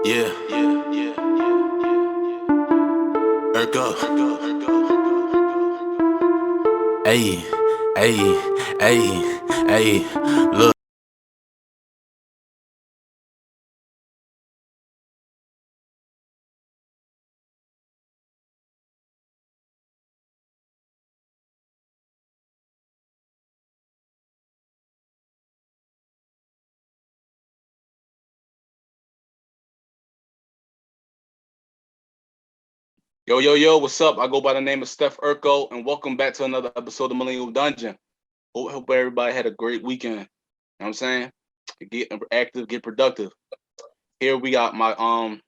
Yeah, yeah, yeah, Urko. Ayy, ayy, ayy, ayy. Look. Yo, yo, yo, what's up? I go by the name of Steph Urko, and welcome back to another episode of Millennial Dungeon. Hope everybody had a great weekend. You know what I'm saying? Get active, get productive. Here we got my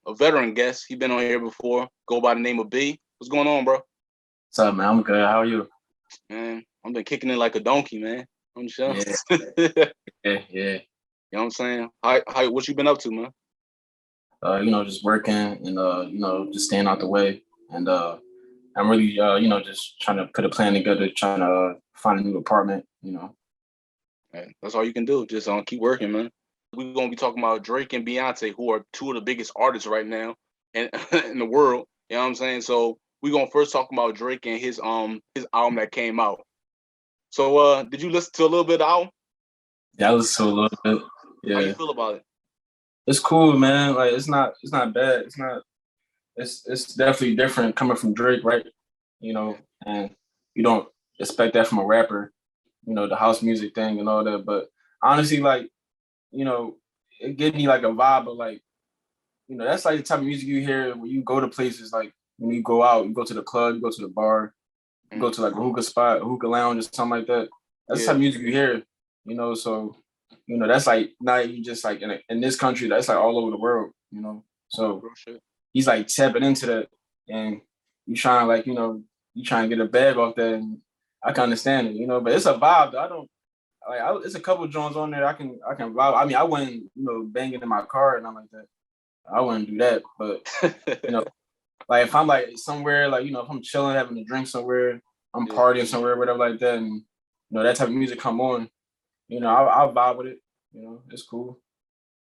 a veteran guest. He been on here before. Go by the name of B. What's going on, bro? What's up, man? I'm good. How are you? Man, I've been kicking it like a donkey, man. I'm sure. Yeah, You know yeah. what I'm saying? How what you been up to, man? Just working and just staying out the way. And I'm really just trying to put a plan together, trying to find a new apartment, Man, that's all you can do. Just keep working, man. We're gonna be talking about Drake and Beyonce, who are two of the biggest artists right now in in the world. You know what I'm saying? So we're gonna first talk about Drake and his album that came out. So did you listen to a little bit of the album? Yeah, I listen to a little bit. How you Yeah. feel about it? It's cool, man. Like it's not bad. It's definitely different coming from Drake, right? Yeah, And you don't expect that from a rapper, the house music thing and all that. But honestly, like, you know, it gave me like a vibe of like, that's like the type of music you hear when you go to places like when you go out, you go to the club, you go to the bar, you go mm, to like a hookah spot, a hookah lounge or something like that. That's the type yeah, of music you hear, so that's like not you just like in this country, that's like all over the world. So real shit. he's like tapping into that and you trying like, you trying to get a bag off that and I can understand it, but it's a vibe though. I don't it's a couple of joints on there I can vibe. I mean, I wouldn't, banging in my car and nothing like that. I wouldn't do that. But you know, like if I'm like somewhere, like if I'm chilling, having a drink somewhere, I'm Yeah, partying somewhere, whatever like that, and that type of music come on, I'll vibe with it. It's cool.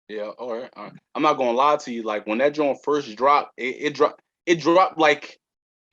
yeah. All right. I'm not gonna lie to you. Like when that joint first dropped, it dropped like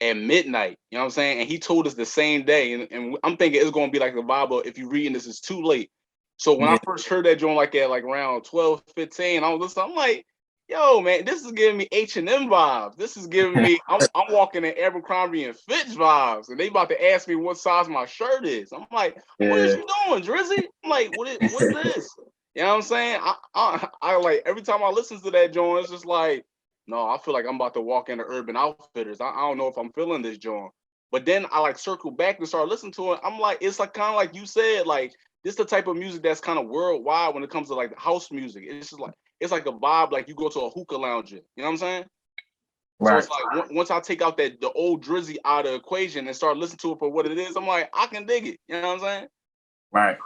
at midnight. You know what I'm saying? And he told us the same day. And I'm thinking it's gonna be like the vibe of if you're reading this, it's too late. So when I Yeah, first heard that joint like at like around 12, 15, I was listening, I'm like, yo, man, this is giving me H&M vibes. This is giving me I'm walking in Abercrombie and Fitch vibes. And they about to ask me what size my shirt is. I'm like, what is yeah, you doing, Drizzy? I'm like, what is this? You know what I'm saying? I like every time I listen to that joint, it's just like, no, I feel like I'm about to walk into Urban Outfitters. I don't know if I'm feeling this joint. But then I like circle back and start listening to it. I'm like, it's like kind of like you said, like this the type of music that's kind of worldwide when it comes to like house music. It's just like it's like a vibe, like you go to a hookah lounge. You know what I'm saying? So right, it's like once I take out that the old Drizzy out of the equation and start listening to it for what it is, I'm like, I can dig it. You know what I'm saying? right.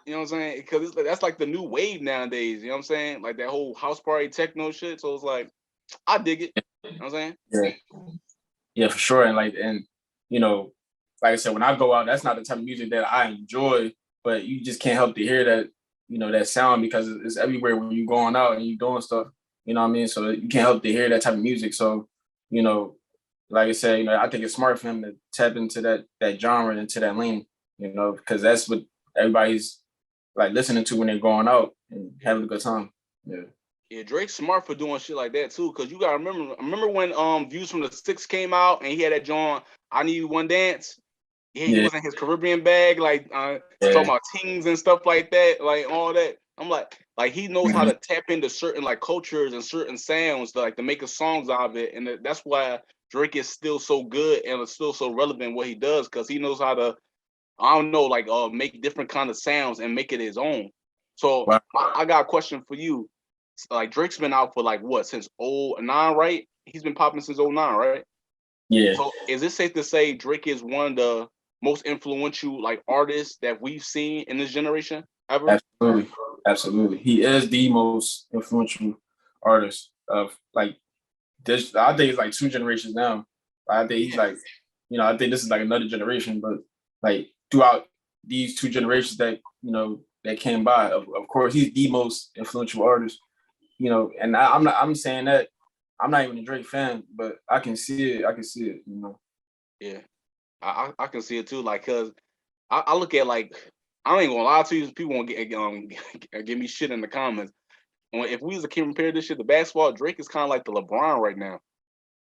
You know what I'm saying? Because that's like the new wave nowadays. You know what I'm saying? Like that whole house party techno shit. So it's like I dig it. You know what I'm saying? Yeah, yeah, for sure. And you know, like I said, when I go out, that's not the type of music that I enjoy. But you just can't help to hear that, that sound because it's everywhere when you going out and you doing stuff. You know what I mean? So you can't help to hear that type of music. So, you know, like I said, I think it's smart for him to tap into that genre, into that lane, because that's what everybody's like listening to when they're going out and having a good time. Yeah. Yeah, Drake's smart for doing shit like that too. Cause you gotta remember when Views from the Six came out and he had that joint I Need One Dance. Yeah, he Yeah. was in his Caribbean bag, like talking Yeah. about teens and stuff like that, like all that. I'm like he knows how Mhm. to tap into certain like cultures and certain sounds, like to make a songs out of it, and that's why Drake is still so good and is still so relevant what he does, because he knows how to I don't know like make different kind of sounds and make it his own. So Wow. I got a question for you. Like Drake's been out for like what since '09, right? He's been popping since '09, right? Yeah. So is it safe to say Drake is one of the most influential like artists that we've seen in this generation ever? Absolutely. Absolutely. He is the most influential artist of like this. I think it's like two generations now. I think he's Yeah, like, I think this is like another generation, but like throughout these two generations that, that came by, of course, he's the most influential artist, and I'm saying that I'm not even a Drake fan, but I can see it. I can see it. Yeah, I can see it too. Like, cause I look at like I ain't gonna lie to you. People won't give me shit in the comments. If we was to compare this shit to basketball, Drake is kind of like the LeBron right now.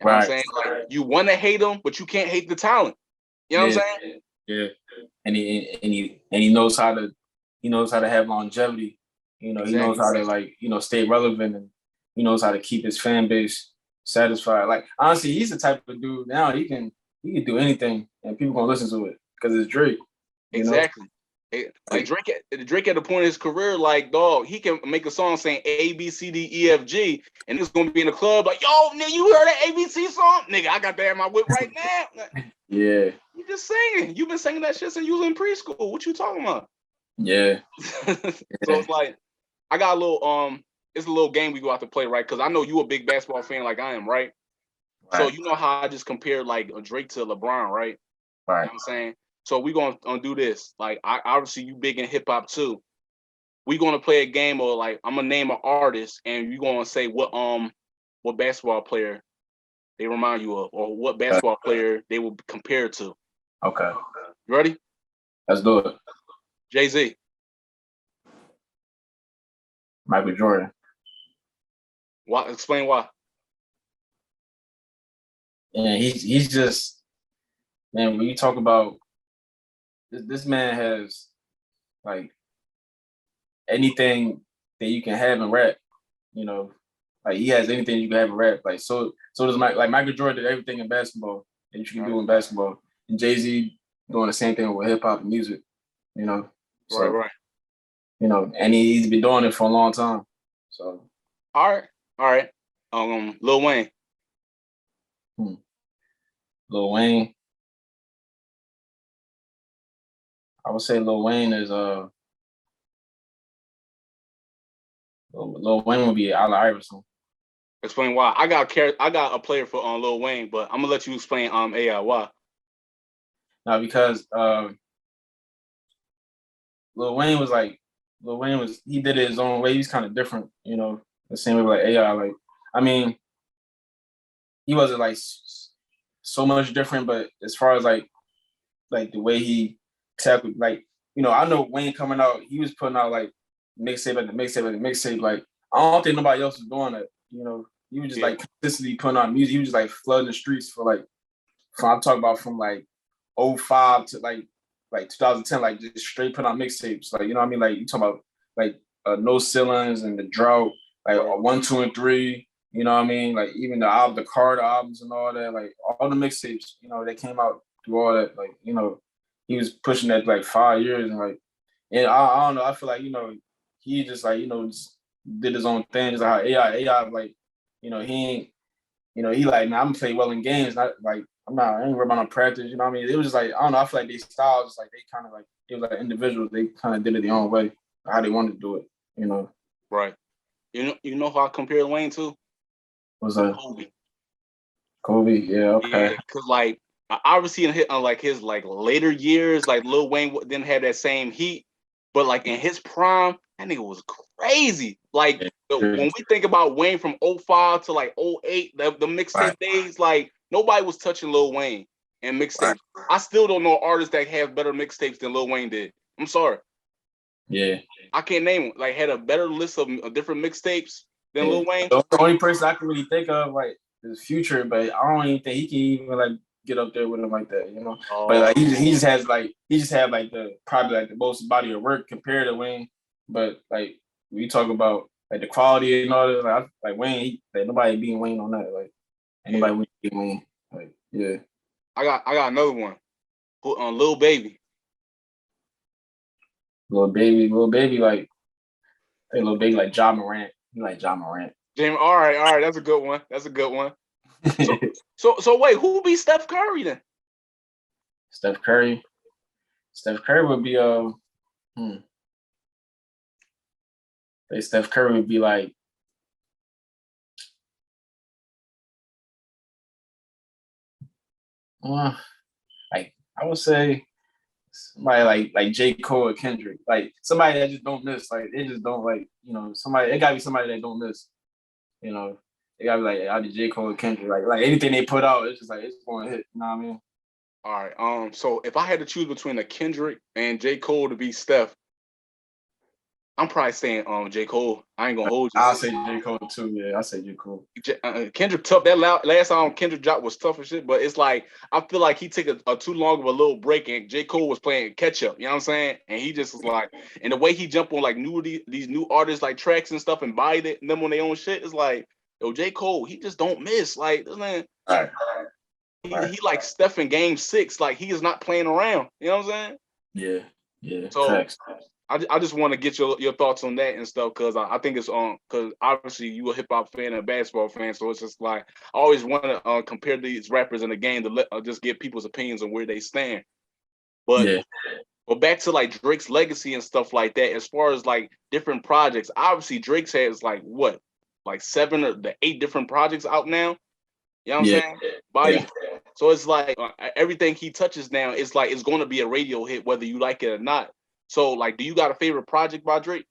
You know what I'm Right. saying? Like you want to hate him, but you can't hate the talent. You know what I'm saying? Yeah. And he knows how to have longevity. He knows how to stay relevant, and he knows how to keep his fan base satisfied. Like honestly, he's the type of dude now he can do anything and people gonna listen to it because it's Drake. Exactly. Like Drake at the point of his career, like dog, he can make a song saying A B C D E F G, and it's gonna be in the club like, yo, nigga, you heard that ABC song? Nigga, I got that in my whip right now. Yeah. You just singing. You've been singing that shit since you was in preschool. What you talking about? Yeah. So it's like I got a little it's a little game we go out to play, right? Because I know you a big basketball fan like I am, right? So you know how I just compared like Drake to LeBron, right? You know what I'm saying? So we're gonna do this. Like I obviously you big in hip hop too. We're gonna play a game of like I'm gonna name an artist and you're gonna say what basketball player they remind you of, or what basketball player they will compare to. Okay. You ready? Let's do it. Jay-Z. Michael Jordan. Why? Explain why. And he's just, man, when you talk about this man has like anything that you can have in rap, like he has anything you can have in rap. Like so does Michael Jordan did everything in basketball that you can do in basketball, and Jay-Z doing the same thing with hip hop and music, So, right. And he's been doing it for a long time. So all right. Lil Wayne. Lil Wayne. I would say Lil Wayne is Lil Wayne would be Allen Iverson. Explain why. I got a player for Lil Wayne, but I'm gonna let you explain AI why. Now because Lil Wayne he did it his own way. He's kind of different, the same way like AI. Like I mean, he wasn't like so much different, but as far as like the way he tackled, like I know Wayne coming out, he was putting out like mixtape at the mixtape. Like I don't think nobody else was doing that. He was just like consistently putting out music. He was just like flooding the streets I'm talking about from like 05 to like 2010, like just straight putting out mixtapes. Like what I mean, like you talking about like No Ceilings and The Drought, like 1, 2, and 3. You know what I mean? Like even the Carter albums and all that, like all the mixtapes, they came out through all that. Like he was pushing that like 5 years, and I don't know. I feel like he just like just did his own thing. Just like how AI like he ain't he like, man, I'm gonna play well in games, not like I ain't worried about no practice. You know what I mean? It was just like I don't know. I feel like they styles just like they kind of like it was like individuals. They kind of did it their own way, how they wanted to do it. Right. You know how I compare Wayne to? What's that? Kobe. Yeah. Okay. Yeah, cause like obviously in his like later years, like Lil Wayne didn't have that same heat, but like in his prime, that nigga was crazy. Like when we think about Wayne from 05 to like 08, the mixtape days, like nobody was touching Lil Wayne and mixtapes. Right. I still don't know artists that have better mixtapes than Lil Wayne did. I'm sorry. Yeah. I can't name them. Like had a better list of different mixtapes than Lil Wayne. The only person I can really think of like is Future, but I don't even think he can even like get up there with him like that, But like he just had like the probably like the most body of work compared to Wayne. But like when you talk about like the quality and all that, like Wayne, like nobody beating Wayne on that. Like anybody beating Wayne. Like yeah. I got another one. Put on Lil Baby. Lil Baby like Lil Baby like Ja Morant. He like Ja Morant. Damn, all right, that's a good one. So wait, who be Steph Curry then? Steph Curry would be Steph Curry would be like like I would say somebody like J. Cole or Kendrick, like somebody that just don't miss. Like they just don't like somebody. It gotta be somebody that don't miss. You know, they gotta be like either J. Cole or Kendrick. Like anything they put out, it's just like it's going to hit. You know what I mean? All right. So if I had to choose between a Kendrick and J. Cole to be Steph, I'm probably saying J. Cole. I ain't gonna hold you. I'll say J. Cole too. Yeah, I'll say J. Cole. Kendrick tough. That last album Kendrick dropped was tough as shit, but it's like I feel like he took a too long of a little break, and J. Cole was playing catch up. You know what I'm saying? And he just was like, and the way he jumped on like these new artists like tracks and stuff and buy them on their own shit is like, yo, J. Cole, he just don't miss. Like this man, Right. he like Steph in Game 6. Like he is not playing around. You know what I'm saying? Yeah. So Facts. I just want to get your thoughts on that and stuff because I think it's because obviously you a hip hop fan and a basketball fan, so it's just like I always want to compare these rappers in the game to just get people's opinions on where they stand. But back to like Drake's legacy and stuff like that. As far as like different projects, obviously Drake's has like what, like 7 or 8 different projects out now. You know what I'm saying? So it's like everything he touches now, it's like it's going to be a radio hit whether you like it or not. So, like, do you got a favorite project by Drake?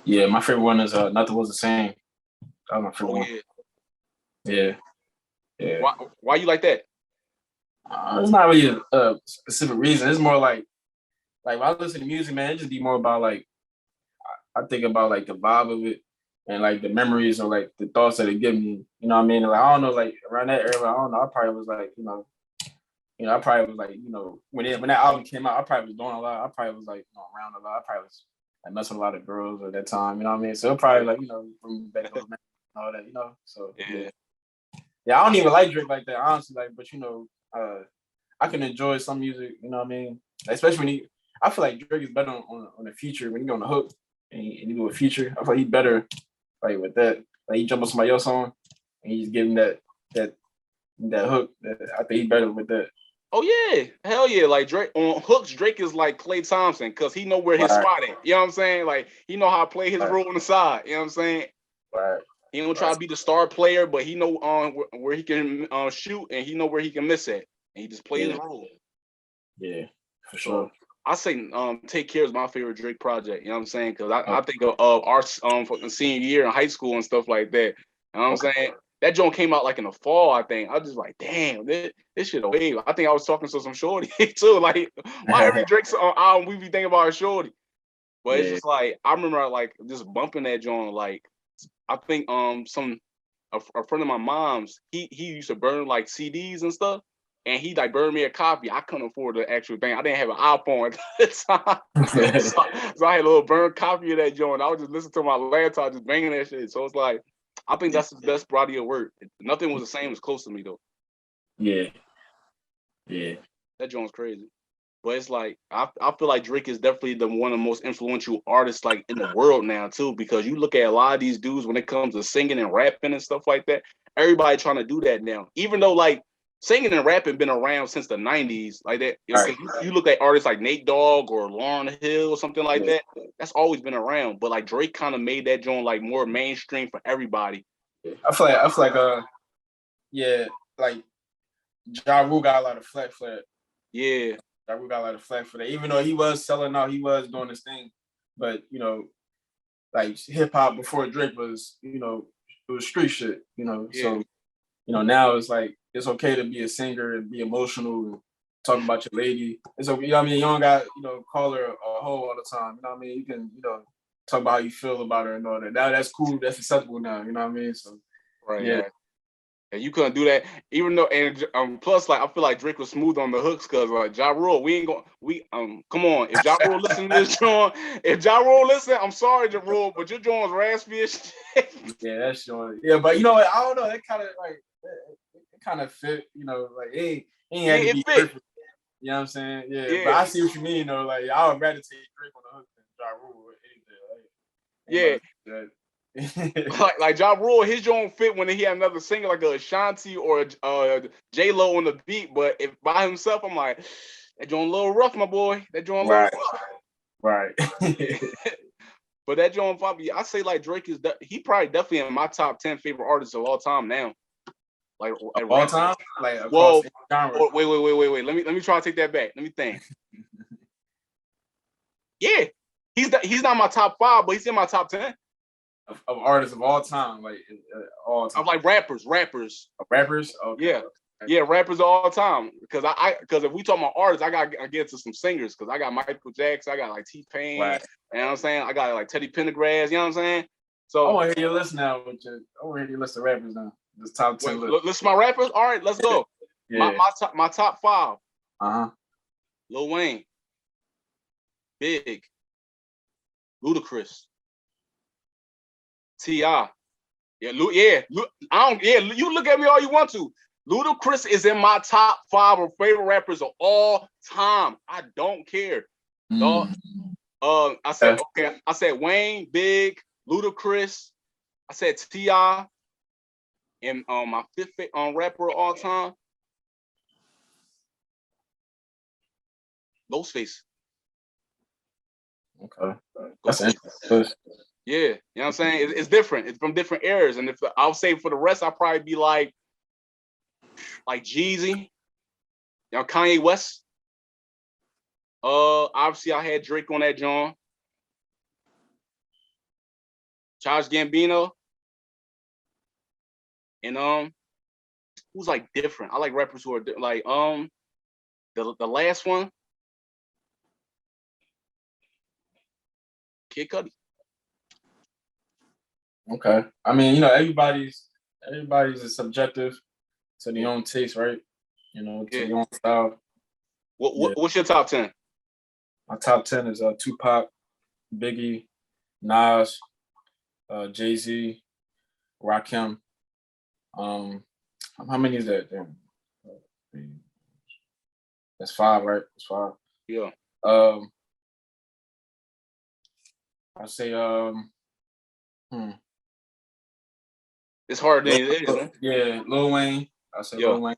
Yeah, my favorite one is Nothing Was the Same. That was my favorite one. Yeah. Why you like that? It's not really a specific reason. It's more like when I listen to music, man, it just be more about like I think about like the vibe of it and like the memories or like the thoughts that it give me. You know what I mean? Like I don't know, like around that era, I don't know. I probably was like, I probably was like, when that album came out, I probably was doing a lot. I probably was like, around a lot. I probably was like messing with a lot of girls at that time. You know what I mean? So it probably like, from back those and all that. So yeah. I don't even like Drake like that, honestly. Like, but I can enjoy some music. You know what I mean? Like, especially when I feel like Drake is better on the feature when he on the hook and he do a feature. I feel like he's better like with that. Like he jump on somebody else's song and he just give him that hook. I think he's better with that. Oh yeah, hell yeah! Like Drake on hooks, Drake is like Klay Thompson because he know where his spot at. You know what I'm saying? Like he know how to play his role on the side. You know what I'm saying? Right. He don't try to be the star player, but he know where he can shoot and he know where he can miss at, and he just plays his role. Yeah, for sure. So I say Take Care is my favorite Drake project. You know what I'm saying? Because I think of our senior year in high school and stuff like that. You know what I'm saying? That joint came out like in the fall, I think. I was just like, damn, this shit a wave. I think I was talking to some shorty too. Like, why every Drake's album we be thinking about a shorty? But it's just like I remember like just bumping that joint. Like I think a friend of my mom's, he used to burn like CDs and stuff, and he like burned me a copy. I couldn't afford the actual thing. I didn't have an iPhone at the time, so I had a little burned copy of that joint. I was just listening to my laptop, just banging that shit. So it's like. I think that's the best body of work. Nothing Was the Same as close to me though. Yeah. That joint's crazy. But it's like I feel like Drake is definitely one of the most influential artists like in the world now too. Because you look at a lot of these dudes when it comes to singing and rapping and stuff like that, everybody trying to do that now. Even though like singing and rapping been around since the 90s, like that. You look at artists like Nate Dogg or Lauryn Hill or something like that. That's always been around. But like Drake kind of made that joint like more mainstream for everybody. I feel like like Ja Rule got a lot of flack for that. Yeah. Ja Rule got a lot of flack for that. Even though he was selling out, he was doing his thing. But like hip hop before Drake was, it was street shit. So now it's like it's okay to be a singer and be emotional and talk about your lady. It's okay, you don't got, call her a hoe all the time. You know what I mean? You can, talk about how you feel about her and all that. Now that's cool, that's acceptable now, you know what I mean? So yeah. And you couldn't do that, even though, and plus, like I feel like Drake was smooth on the hooks, cause like Ja Rule, come on, if Ja Rule listen to this joint, I'm sorry, Ja Rule, but your joint's raspy as shit. Yeah, that's joint. Yeah, but I don't know, that kind of like it kind of fit, like it ain't had to be perfect. You know what I'm saying? Yeah, but I see what you mean, though. Like I would rather take Drake on the hook than Ja Rule or anything. like Ja Rule, his joint fit when he had another singer like a Ashanti or J Lo on the beat. But if by himself, I'm like, that joint a little rough, my boy. That joint a little rough. Right. But that joint probably, I say like Drake is he probably definitely in my top 10 favorite artists of all time now. Like of all time? Like whoa, wait. Let me try to take that back. Let me think. Yeah, he's not my top 5, but he's in my top 10. of artists of all time, like all time. I'm like rappers. Rappers? Okay. Yeah. Yeah, rappers all time. Because because if we talk about artists, I gotta get to some singers. Because I got Michael Jackson, I got like T-Pain, Right. you know what I'm saying? I got like Teddy Pendergrass, you know what I'm saying? I So want to hear your list now. I want to hear your list of rappers now. This top 10 list. list my rappers. All right, let's go. Yeah. My top 5. Uh-huh. Lil Wayne, Big, Ludacris, T.I. Yeah, you look at me all you want to. Ludacris is in my top 5 of favorite rappers of all time. I don't care. Dog. I said Wayne, Big, Ludacris. I said T.I. And my 5th rapper of all time, Ghostface. Okay. That's interesting. Yeah, you know what I'm saying? It's different. It's from different eras. And if I'll say for the rest, I'll probably be like Jeezy, Kanye West. Obviously I had Drake on that joint. Charles Gambino. And who's like different? I like rappers who are like the last one, Kid Cudi. Okay. I mean, everybody's is subjective to their own taste, right? To their own style. What's your top 10? My top 10 is Tupac, Biggie, Nas, Jay-Z, Rakim. How many is that? Damn. That's 5, right? That's 5. Yeah. I say It's harder than it is. Huh? Yeah, Lil Wayne. I say Lil Wayne.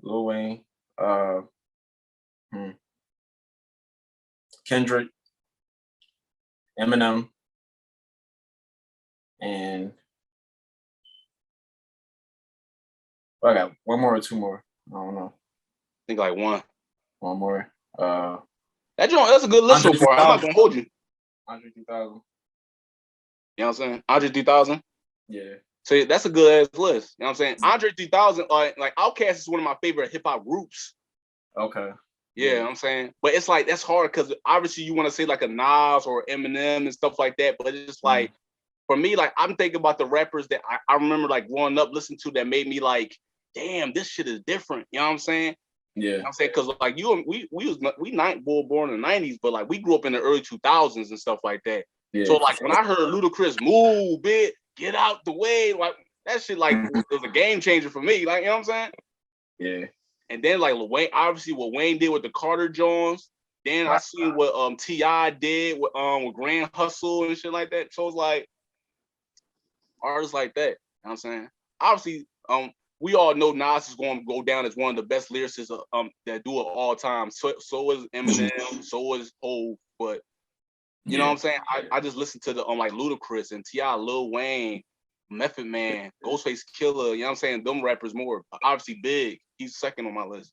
Lil Wayne. Kendrick. Eminem. And I got one more or two more. I don't know. I think like one. One more. That's a good list so far. I'm not gonna hold you. Andre 3000. You know what I'm saying? Andre 3000. Yeah. So that's a good ass list. You know what I'm saying? Andre 3000, like Outkast is one of my favorite hip hop groups. Okay. Yeah, you know what I'm saying? But it's like that's hard because obviously you want to say like a Nas or Eminem and stuff like that, but it's just like for me, like I'm thinking about the rappers that I remember like growing up listening to that made me like, damn, this shit is different. You know what I'm saying? Yeah. You know what I'm saying? Because like we born in the 90s, but like we grew up in the early 2000s and stuff like that. Yeah. So like when I heard Ludacris move, bitch, get out the way, like that shit like was a game changer for me. Like, you know what I'm saying? Yeah. And then like Wayne, obviously what Wayne did with the Carter Jones. Then I seen what T.I. did with Grand Hustle and shit like that. So it's like artists like that. You know what I'm saying? Obviously, we all know Nas is going to go down as one of the best lyricists that do it all time. So is Eminem, so is Hov. But you know what I'm saying? I just listen to the like Ludacris and T.I., Lil Wayne, Method Man, Ghostface Killer. You know what I'm saying? Them rappers more. Obviously, Big. He's second on my list.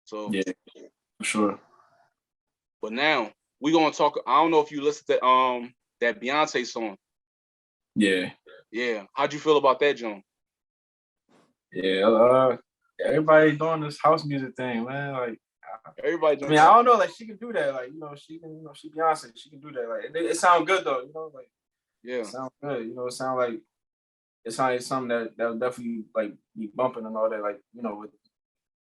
So yeah, for sure. But now we're gonna talk. I don't know if you listened to that Beyonce song. Yeah. Yeah. How'd you feel about that, John? Yeah. Everybody doing this house music thing, man. Like everybody. I mean, I don't know. Like she can do that. Like she can. She Beyonce. She can do that. Like it sounds good though. Like yeah, it sounds good. It sounds like something that would definitely like be bumping and all that. Like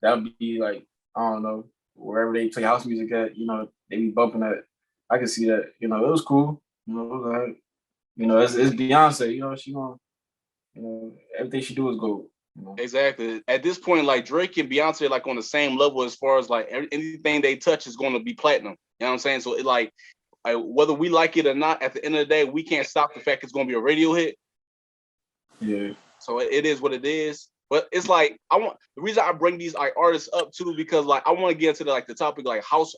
that would be like I don't know wherever they play house music at. They be bumping that. I can see that. It was cool. It was like it's Beyonce. She gonna everything she do is gold. Exactly. At this point, like Drake and Beyonce are like on the same level as far as like anything they touch is going to be platinum. You know what I'm saying? So it like whether we like it or not, at the end of the day, we can't stop the fact it's going to be a radio hit. Yeah. So it is what it is. But it's like the reason I bring these like artists up too because like I want to get into the topic like house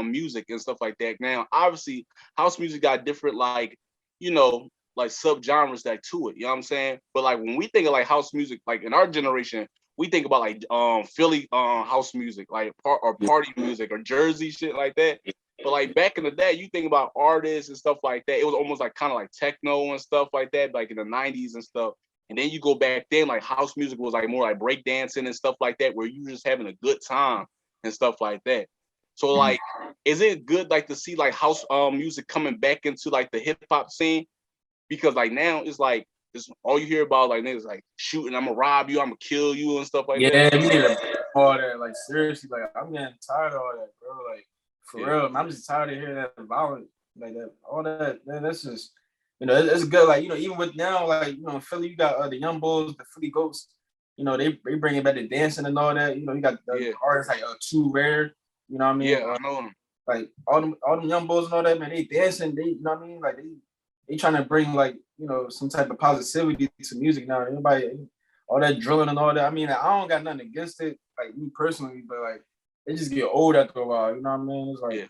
music and stuff like that. Now, obviously, house music got different like like subgenres that to it, you know what I'm saying? But like when we think of like house music, like in our generation, we think about like Philly house music, like party music or Jersey shit like that. But like back in the day, you think about artists and stuff like that. It was almost like kind of like techno and stuff like that, like in the '90s and stuff. And then you go back then, like house music was like more like breakdancing and stuff like that, where you just having a good time and stuff like that. So like, is it good like to see like house music coming back into like the hip hop scene? Because like now it's like it's all you hear about like niggas like shooting, I'm gonna rob you, I'm gonna kill you and stuff like that. Yeah, we need to all that. Like seriously, like I'm getting tired of all that, bro. Like for real, I'm just tired of hearing that violence, like that, all that. Man, that's just, it's good. Like even with now, like in Philly, you got the Young Bulls, the Philly Goats. They bringing back the dancing and all that. You got artists like Too Rare. You know what I mean? Yeah, I know them. Like all them Young Bulls and all that, man. They dancing. They, you know what I mean? Like they trying to bring like some type of positivity to music now. Anybody, all that drilling and all that. I mean, I don't got nothing against it, like me personally, but like it just get old after a while. You know what I mean? It's like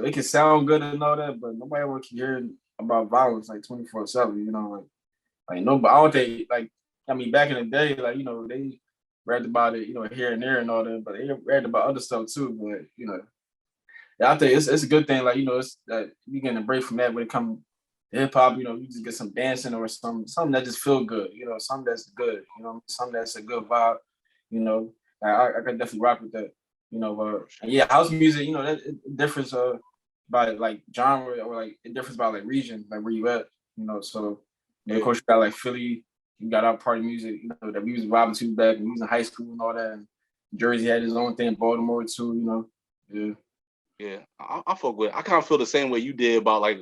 it can sound good and all that, but nobody want to keep hearing about violence like 24/7. Like nobody. I don't think like. I mean, back in the day, like they read about it, here and there and all that, but they read about other stuff too. But yeah, I think it's a good thing. Like it's that you getting a break from that when it comes to hip hop. You just get some dancing or something that just feel good. Something that's good. Something that's a good vibe. I could definitely rock with that. And yeah, house music. That it differs by like genre or like it differs by like region, like where you at. So of course you got like Philly. You got our party music, that we was robbing to back when we was in high school and all that. And Jersey had his own thing, Baltimore too, Yeah, I fuck with it. I kind of feel the same way you did about like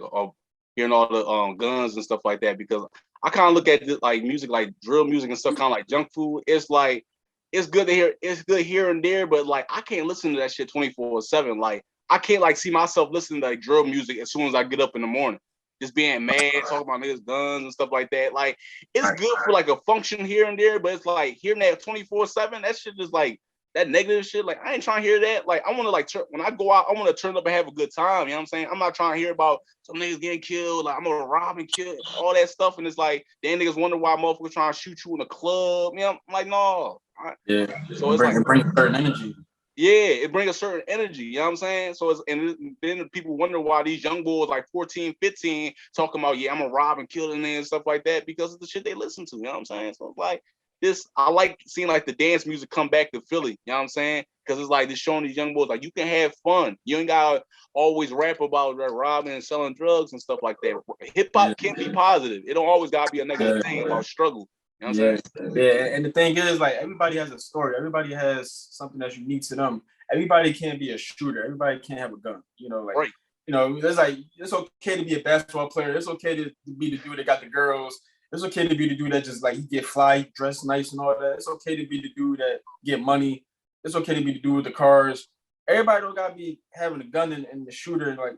hearing all the guns and stuff like that, because I kind of look at this, like music, like drill music and stuff, kind of like junk food. It's like it's good to hear, it's good here and there, but like I can't listen to that shit 24/7. Like I can't like see myself listening to like drill music as soon as I get up in the morning. Just being mad, talking about niggas guns and stuff like that. Like it's good for like a function here and there, but it's like hearing that 24/7, that shit is like that negative shit. Like I ain't trying to hear that. Like I want to like when I go out, I want to turn up and have a good time. You know what I'm saying? I'm not trying to hear about some niggas getting killed. Like I'm gonna rob and kill all that stuff, and it's like then niggas wonder why motherfuckers trying to shoot you in a club. I'm like, no. So it's like bring certain energy. Yeah, it brings a certain energy, you know what I'm saying? So and then people wonder why these young boys like 14, 15 talking about, I'm gonna rob and kill and stuff like that because of the shit they listen to, you know what I'm saying? So it's like I like seeing like the dance music come back to Philly, you know what I'm saying? Because it's like just showing these young boys like you can have fun. You ain't gotta always rap about robbing and selling drugs and stuff like that. Hip hop can be positive. It don't always gotta be a negative thing about struggle. You know what I'm saying? Yeah, and the thing is, like, everybody has a story. Everybody has something that's unique to them. Everybody can't be a shooter. Everybody can't have a gun. It's like it's okay to be a basketball player. It's okay to be the dude that got the girls. It's okay to be the dude that just like he get fly, dress nice and all that. It's okay to be the dude that get money. It's okay to be the dude with the cars. Everybody don't gotta be having a gun and the shooter and like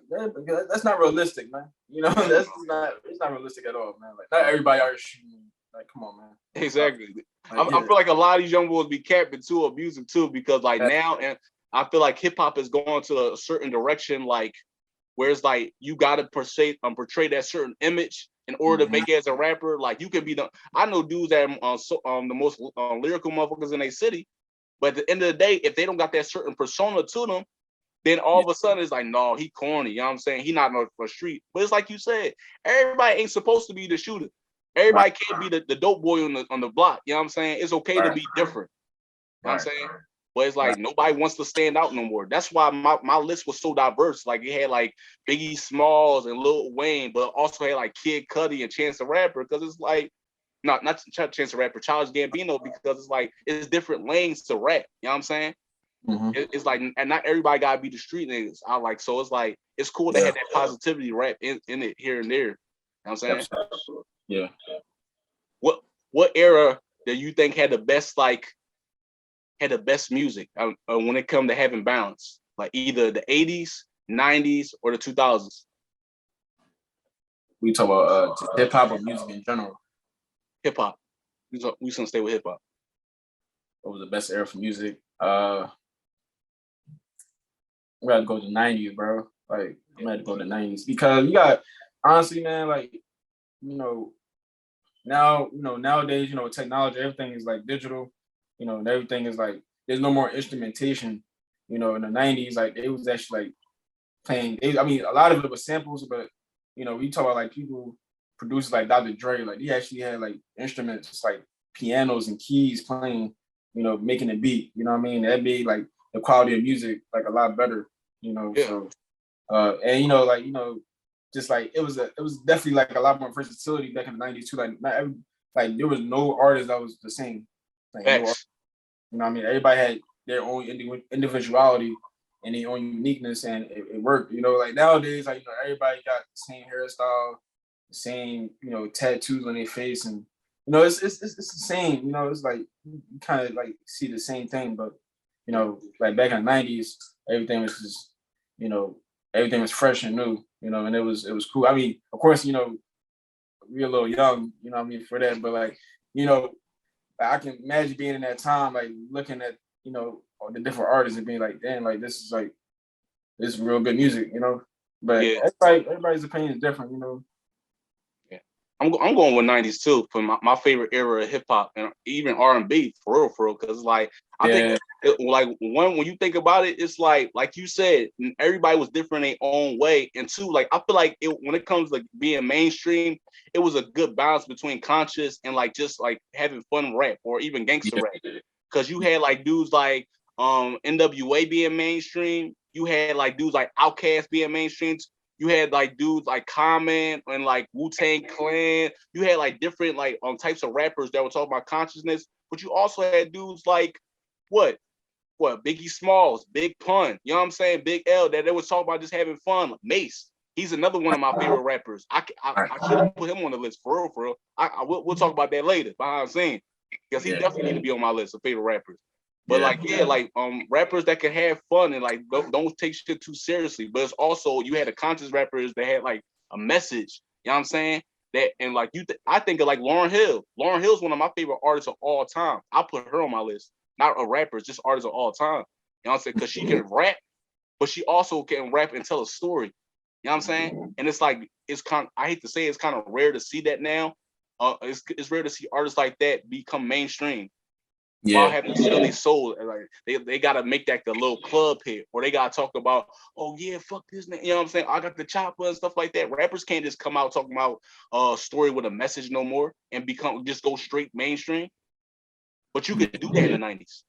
that's not realistic, man. It's not realistic at all, man. Like not everybody are shooting. Like, come on, man. Exactly. I feel like a lot of these young boys be capping too, abusing too, because like now, and I feel like hip hop is going to a certain direction, like where it's like you gotta portray that certain image in order to make it as a rapper. Like you can be I know dudes that are the most lyrical motherfuckers in their city, but at the end of the day, if they don't got that certain persona to them, then all of a sudden it's like, no, he corny. You know what I'm saying? He not on the street. But it's like you said, everybody ain't supposed to be the shooter. Everybody can't be the dope boy on the block. You know what I'm saying? It's okay to be different. You know what I'm saying? But it's like nobody wants to stand out no more. That's why my list was so diverse. Like it had like Biggie Smalls and Lil Wayne, but also had like Kid Cudi and Chance the Rapper, because it's like not Chance the Rapper, Childish Gambino, because it's like it's different lanes to rap. You know what I'm saying? It's like, and not everybody gotta be the street niggas. So it's like it's cool to have that positivity rap in it here and there. You know what I'm saying? Yeah. What era do you think had the best music when it come to having balance? Like either the 80s, 90s, or the 2000s? We talk about hip hop or music in general. Hip hop. We gonna stay with hip hop. What was the best era for music? We gotta go to the 90s, bro. Like I'm gonna go to the 90s because you got honestly, man, like now, nowadays, technology, everything is like digital, and everything is like, there's no more instrumentation, in the 90s, like it was actually like, playing. I mean, a lot of it was samples, but you know, we talk about like people producers like Dr. Dre, like he actually had like instruments like pianos and keys playing, you know, making a beat. You know what I mean? That made like the quality of music like a lot better. You know, Yeah. so and you know, like you know, just like it was definitely like a lot more versatility back in the '90s too. Like not every, like there was no artist that was the same. Like, no, X. you know what I mean? Everybody had their own individuality and their own uniqueness, and it worked. You know, like nowadays, like you know, everybody got the same hairstyle, the same you know tattoos on their face, and you know, it's the same. You know, it's like you kind of like see the same thing, but you know, like back in the '90s, everything was just you know everything was fresh and new. You know, and it was cool. I mean, of course, you know, we're a little young. You know what I mean for that, but like you know. I can imagine being in that time, like looking at, you know, all the different artists and being like, damn, like this is real good music, you know. But Yeah. everybody's opinion is different, you know. Yeah. I'm going with '90s too for my favorite era of hip hop and even R&B for real, because like I think like when you think about it, it's like you said, everybody was different in their own way, and two, like I feel like when it comes to being mainstream, it was a good balance between conscious and like just like having fun rap or even gangster rap, because you had like dudes like NWA being mainstream, you had like dudes like Outkast being mainstream. You had like dudes like Common and like Wu-Tang Clan. You had like different like types of rappers that were talking about consciousness, but you also had dudes like what Biggie Smalls, Big Pun, you know what I'm saying, Big L, that they was talking about just having fun. Mace, he's another one of my favorite rappers. I should have put him on the list for real. We'll talk about that later behind the scenes, because he definitely need to be on my list of favorite rappers. But like rappers that can have fun and like don't take shit too seriously. But it's also you had the conscious rappers that had like a message. You know what I'm saying? That and like I think of like Lauryn Hill. Lauryn Hill's one of my favorite artists of all time. I put her on my list. Not a rapper, just artist of all time. You know what I'm saying? Because she can rap, but she also can rap and tell a story. You know what I'm saying? And it's like I hate to say it's kind of rare to see that now. It's rare to see artists like that become mainstream while having to sell their soul. Like they gotta make that the little club hit, or they gotta talk about, oh yeah, fuck this nigga. You know what I'm saying? I got the chopper and stuff like that. Rappers can't just come out talking about a story with a message no more and just go straight mainstream. But you could do that in the '90s.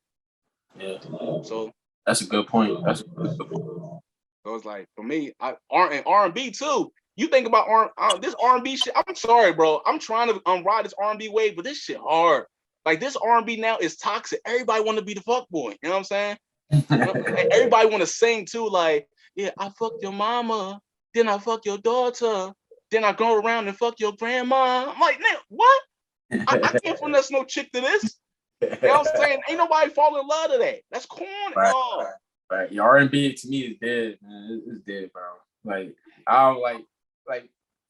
Yeah. So that's a good point. So it's like for me, R&B too. You think about this R&B shit. I'm sorry, bro. I'm trying to ride this R&B wave, but this shit hard. Like this R&B now is toxic. Everybody want to be the fuck boy. You know what I'm saying? Everybody want to sing too. Like, yeah, I fucked your mama, then I fuck your daughter, then I go around and fuck your grandma. I'm like, man, what? I can't finesse no chick to this. You know what I'm saying? Ain't nobody fall in love to that. That's corny. Right. Right. Your R&B to me is dead, man. It's dead, bro. Like I don't like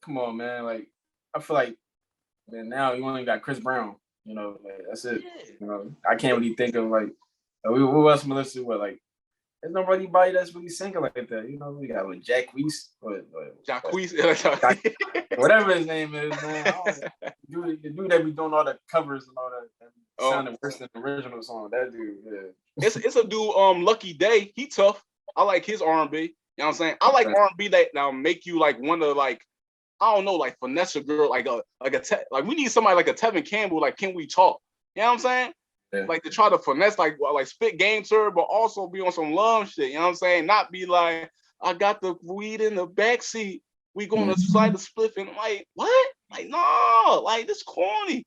come on, man. Like I feel like man, now you only got Chris Brown. You know, like that's it. You know, I can't really think of like who else Melissa what like there's nobody that's really singing like that. You know, we got like Jacquees, whatever his name is, man. The dude that be doing all the covers and all that sounded worse than the original song. That dude, yeah. It's a dude, Lucky Day. He tough. I like his R&B. You know what I'm saying? I like R&B that now make you like want to like, I don't know, like finesse a girl, like we need somebody like a Tevin Campbell, like Can We Talk? You know what I'm saying? Yeah. Like to try to finesse, like spit game to her, but also be on some love shit. You know what I'm saying? Not be like, I got the weed in the backseat. We gonna slide the spliff and like, what? Like, no, like this corny.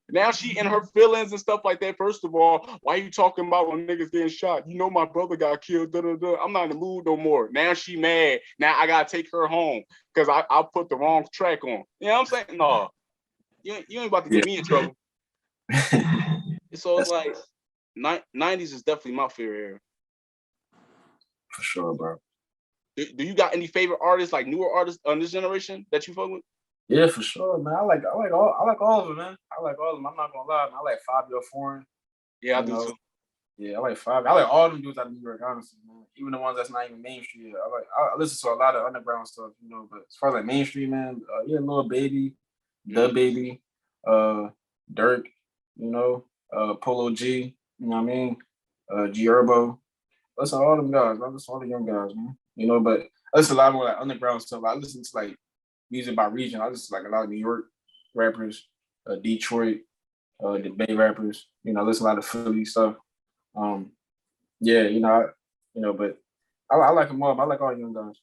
Now she in her feelings and stuff like that. First of all, why are you talking about when niggas getting shot? You know my brother got killed. Da, da, da. I'm not in the mood no more. Now she mad. Now I gotta take her home because I put the wrong track on. You know what I'm saying? No, you ain't about to get me in trouble. So it's like '90s is definitely my favorite era. For sure, bro. Do you got any favorite artists, like newer artists on this generation that you fuck with? Yeah, for sure, man. I like all of them, man. I like all of them. I'm not gonna lie, man. I like Fabio Foreign. Yeah, I do too. Yeah, I like Fabio. I like all them dudes out of New York, honestly, man. Even the ones that's not even mainstream. I listen to a lot of underground stuff, you know. But as far as like mainstream, man, Lil Baby, The Baby, Dirk, you know, Polo G, you know what I mean, G Herbo. Listen to all them guys. I listen to all the young guys, man. You know, but I listen to a lot more like underground stuff. I listen to like music by region. I listen to like a lot of New York rappers, Detroit, the Bay rappers. You know, I listen to a lot of Philly stuff. Yeah, but I like them all. I like all young guys.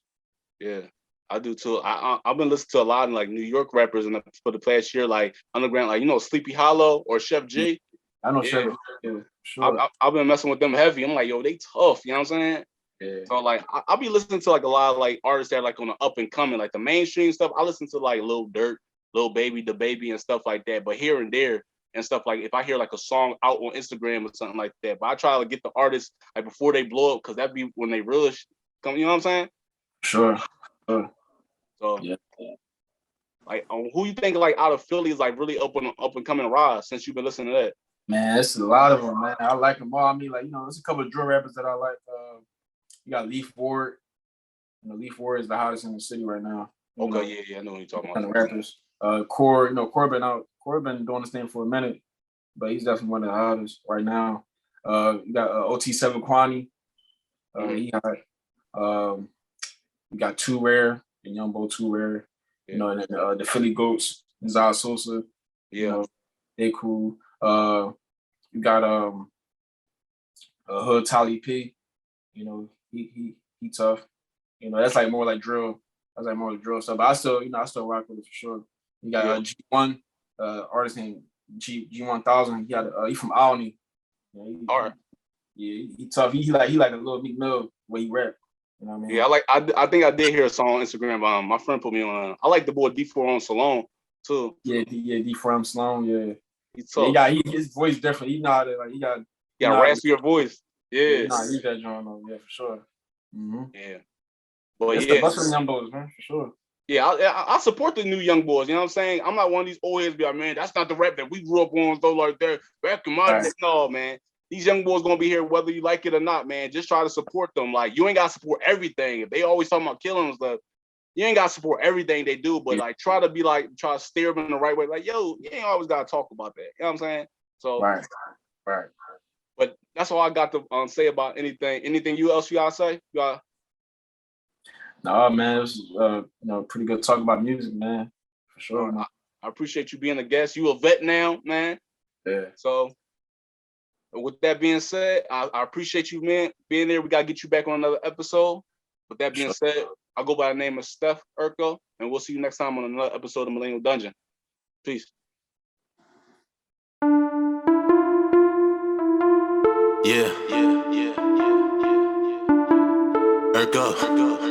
Yeah, I do too. I've been listening to a lot of like New York rappers for the past year, like underground, like Sleepy Hollow or Chef Yeah, G. I know Yeah, Chevy. Yeah, sure. I've been messing with them heavy. I'm like, yo, they tough. You know what I'm saying? Yeah. So like, I'll be listening to like a lot of like artists that are like on the up and coming, like the mainstream stuff. I listen to like Lil Durk, Lil Baby, the Baby, and stuff like that. But here and there and stuff like if I hear like a song out on Instagram or something like that, but I try to get the artists like before they blow up because that'd be when they really come. You know what I'm saying? Sure. So yeah. Like, who you think like out of Philly is like really up and coming rise since you've been listening to that? Man, it's a lot of them, man. I like them all. I mean, like, there's a couple of drill rappers that I like. You got Leaf Ward. Leaf Ward is the hottest in the city right now. Okay, yeah, I know what you're talking about. Kind of rappers. Core, Core been doing this thing for a minute, but he's definitely one of the hottest right now. You got OT7 Kwani. He hot. You got Too Rare, and Young Bo Too Rare. Yeah. And then the Philly Goats, Zah Sosa. Yeah. They cool. You got Hood Tally P. He tough. That's like more like drill. That's like more like drill stuff. But I still rock with it for sure. You got G1, artist named G1000. He from Albany. He tough. He like a little Meek Mill when he rap. You know what I mean? Yeah, I think I did hear a song on Instagram. My friend put me on. I like the boy D4 on Salone too. Yeah, D from Sloan. Yeah, he's tough. His voice different. He know how to he got raspier voice. Yeah, he's that John though. Yeah, for sure. Mm-hmm. Yeah, but it's the best of the young boys, man, for sure. Yeah, I support the new young boys. You know what I'm saying? I'm not one of these old heads be like, man, that's not the rap that we grew up on. Though like that back in my day. No, man. These young boys gonna be here whether you like it or not, man. Just try to support them. Like you ain't gotta support everything. If they always talking about killing and stuff, you ain't gotta support everything they do. But like try to steer them in the right way. Like, yo, you ain't always gotta talk about that. You know what I'm saying? So right. But that's all I got to say about anything. Anything you gotta say? No, man, it was pretty good talk about music, man. For sure. Man. I appreciate you being a guest. You a vet now, man. Yeah. So with that being said, I appreciate you, man, being there. We gotta get you back on another episode. With that being said, I'll go by the name of Steph Urkel, and we'll see you next time on another episode of Millennial Dungeon. Peace. Yeah. Urkel.